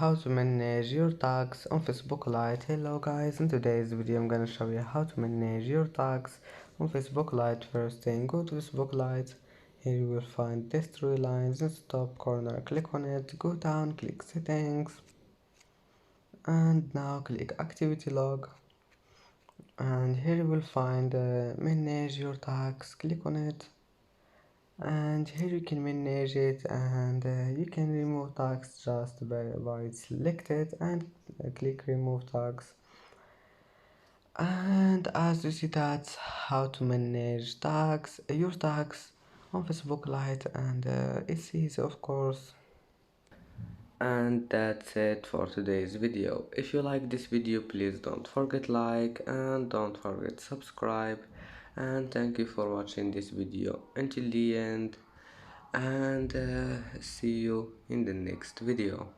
how to manage your tags on Facebook Lite. Hello guys, in today's video I'm gonna show you how to manage your tags on Facebook Lite. First thing, go to Facebook Lite. Here you will find these three lines in the top corner. Click on it, go down, click settings, and now click activity log. And here you will find manage your tags. Click on it, and here you can manage it, and you can remove tags just by select it and click remove tags. And as you see, that's how to manage tags, your tags on Facebook Lite, and it's easy, of course. And that's it for today's video. If you like this video, please don't forget like and don't forget subscribe, and thank you for watching this video until the end, and see you in the next video.